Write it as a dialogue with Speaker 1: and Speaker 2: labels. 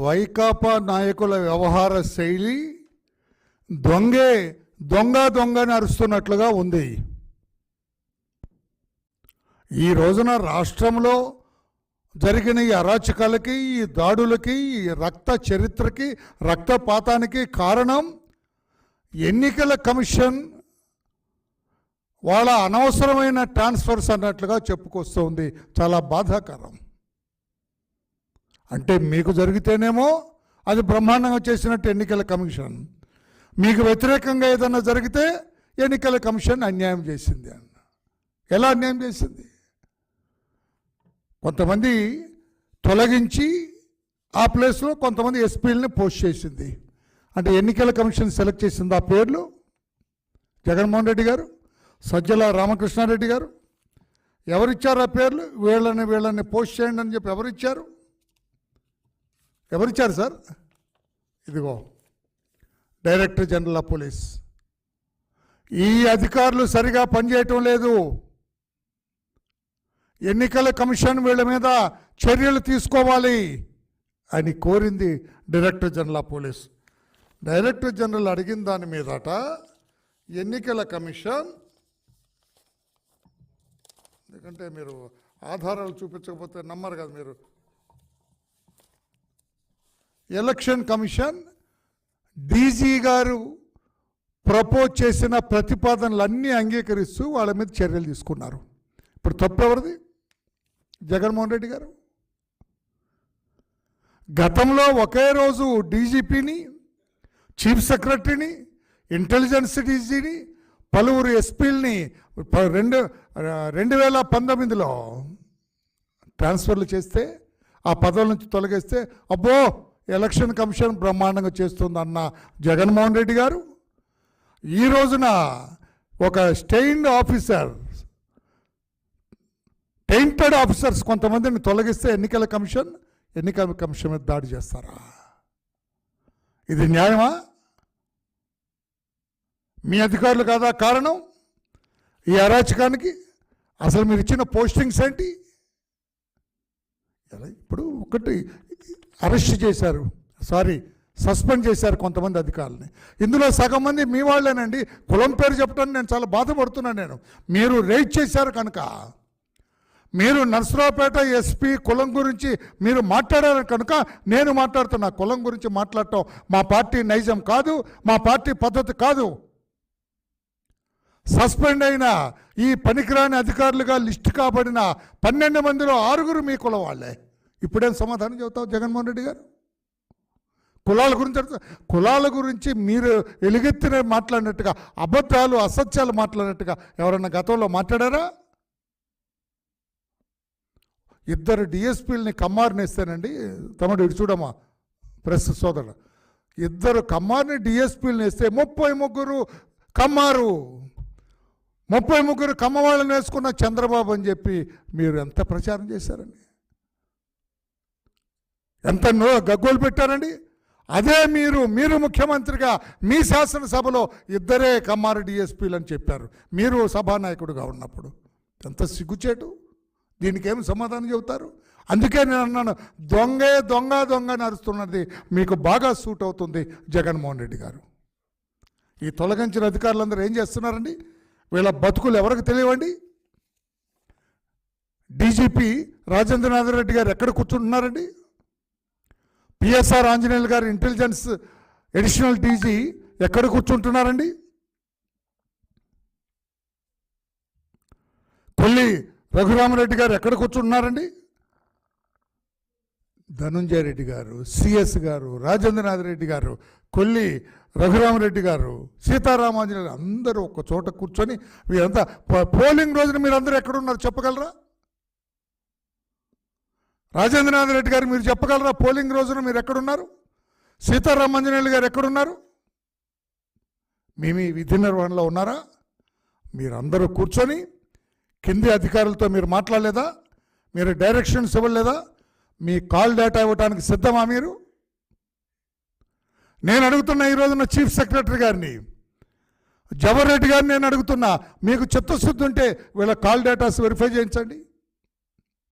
Speaker 1: వైకాపా నాయకుల వ్యవహార శైలి దొంగని అరుస్తున్నట్లుగా ఉంది. ఈ రోజున రాష్ట్రంలో జరిగిన ఈ అరాచకాలకి, ఈ దాడులకి, ఈ రక్త చరిత్రకి, రక్తపాతానికి కారణం ఎన్నికల కమిషన్ వాళ్ళ అనవసరమైన ట్రాన్స్ఫర్స్ అన్నట్లుగా చెప్పుకొస్తుంది. చాలా బాధాకరం. అంటే మీకు జరిగితేనేమో అది బ్రహ్మాండంగా చేసినట్టు ఎన్నికల కమిషన్, మీకు వ్యతిరేకంగా ఏదన్నా జరిగితే ఎన్నికల కమిషన్ అన్యాయం చేసింది అన్న. ఎలా అన్యాయం చేసింది? కొంతమంది తొలగించి ఆ ప్లేస్లో కొంతమంది ఎస్పీలని పోస్ట్ చేసింది. అంటే ఎన్నికల కమిషన్ సెలెక్ట్ చేసింది ఆ పేర్లు జగన్మోహన్ రెడ్డి గారు, సజ్జల రామకృష్ణారెడ్డి గారు. ఎవరిచ్చారు ఆ పేర్లు? వీళ్ళని పోస్ట్ చేయండి అని చెప్పి ఎవరిచ్చారు సార్? ఇదిగో డైరెక్టర్ జనరల్ ఆఫ్ పోలీస్. ఈ అధికారులు సరిగా పనిచేయటం లేదు. ఎన్నికల కమిషన్ వీళ్ళ మీద చర్యలు తీసుకోవాలి అని కోరింది director general of police. Director general అడిగిన దాని మీదట ఎన్నికల కమిషన్, ఎందుకంటే మీరు ఆధారాలు చూపించకపోతే నమ్మరు కదా మీరు, ఎలక్షన్ కమిషన్ డీజీ గారు ప్రపోజ్ చేసిన ప్రతిపాదనలన్నీ అంగీకరిస్తూ వాళ్ళ మీద చర్యలు తీసుకున్నారు. ఇప్పుడు తప్పెవరిది? జగన్మోహన్ రెడ్డి గారు. గతంలో ఒకే రోజు డీజీపీని, చీఫ్ సెక్రటరీని, ఇంటెలిజెన్స్ డీజీని, పలువురు ఎస్పీలని 2019లో ట్రాన్స్ఫర్లు చేస్తే, ఆ పదవుల నుంచి తొలగిస్తే అబ్బో ఎలక్షన్ కమిషన్ బ్రహ్మాండంగా చేస్తుందన్న జగన్మోహన్ రెడ్డి గారు ఈ రోజున ఒక టెయింటెడ్ ఆఫీసర్స్ కొంతమందిని తొలగిస్తే ఎన్నికల కమిషన్ మీద దాడి చేస్తారా? ఇది న్యాయమా? మీ అధికారులు కాదా కారణం ఈ అరాచకానికి? అసలు మీరు ఇచ్చిన పోస్టింగ్స్ ఏంటి? ఇప్పుడు ఒకటి అరెస్ట్ చేశారు, సస్పెండ్ చేశారు కొంతమంది అధికారులని. ఇందులో సగం మంది మీ వాళ్ళేనండి. కులం పేరు చెప్పడానికి నేను చాలా బాధపడుతున్నాను. మీరు రేట్ చేశారు కనుక, మీరు నర్సరావుపేట ఎస్పీ కులం గురించి మీరు మాట్లాడారు కనుక నేను మాట్లాడుతున్నా. కులం గురించి మాట్లాడటం మా పార్టీ నైజం కాదు, మా పార్టీ పద్ధతి కాదు. సస్పెండ్ అయిన ఈ పనికిరాని అధికారులుగా లిస్టు కాబడిన 12 మందిలో 6 మీ కులం వాళ్ళే. ఇప్పుడేం సమాధానం చెబుతావు జగన్మోహన్ రెడ్డి గారు? కులాల గురించి మీరు ఎలుగెత్తిన మాట్లాడినట్టుగా, అబద్ధాలు అసత్యాలు మాట్లాడినట్టుగా ఎవరన్నా గతంలో మాట్లాడారా? 2 డిఎస్పీలని కమ్మారిని ఇస్తానండి. తమ్ముడు ఇటు చూడమ్మా, ప్రెస్ సోదరుడు, 2 కమ్మారిని డిఎస్పీలని ఇస్తే 33 కమ్మారు, 33 కమ్మ వాళ్ళని వేసుకున్న చంద్రబాబు అని చెప్పి మీరు ఎంత ప్రచారం చేశారండి, ఎంత గగ్గోలు పెట్టారండి. అదే మీరు ముఖ్యమంత్రిగా మీ శాసనసభలో 2 కమ్మారు డిఎస్పీలు అని చెప్పారు మీరు సభానాయకుడిగా ఉన్నప్పుడు. ఎంత సిగ్గుచేటు! దీనికి ఏమి సమాధానం చెబుతారు? అందుకే నేను అన్నాను, దొంగ అని అరుస్తున్నది మీకు బాగా సూట్ అవుతుంది జగన్మోహన్ రెడ్డి గారు. ఈ తొలగించిన అధికారులందరూ ఏం చేస్తున్నారండి? వీళ్ళ బతుకులు ఎవరికి తెలియవండి? డీజీపీ రాజేంద్రనాథ్ రెడ్డి గారు ఎక్కడ కూర్చుంటున్నారండి? పిఎస్ఆర్ ఆంజనేయులు గారు ఇంటెలిజెన్స్ అడిషనల్ డీజీ ఎక్కడ కూర్చుంటున్నారండి? కొల్లి రఘురామరెడ్డి గారు ఎక్కడ కూర్చుంటున్నారండి? ధనుంజయ రెడ్డి గారు, సిఎస్ గారు, రాజేంద్రనాథ్ రెడ్డి గారు, కొల్లి రఘురామరెడ్డి గారు, సీతారామాంజనేయులు అందరూ ఒక చోట కూర్చొని వీరంతా పోలింగ్ రోజున మీరందరూ ఎక్కడున్నారు చెప్పగలరా? రాజేంద్రనాథ్ రెడ్డి గారు మీరు చెప్పగలరా పోలింగ్ రోజున మీరు ఎక్కడున్నారు? సీతారామాంజనేయులు గారు ఎక్కడున్నారు? మీ విధి నిర్వహణలో ఉన్నారా? మీరందరూ కూర్చొని కింది అధికారులతో మీరు మాట్లాడలేదా? మీరు డైరెక్షన్స్ ఇవ్వలేదా? మీ కాల్ డేటా ఇవ్వడానికి సిద్ధమా మీరు? నేను అడుగుతున్నా ఈ రోజున చీఫ్ సెక్రటరీ గారిని, జవహర్ రెడ్డి గారిని నేను అడుగుతున్నా, మీకు చిత్తశుద్ధి ఉంటే వీళ్ళ కాల్ డేటాస్ వెరిఫై చేయించండి.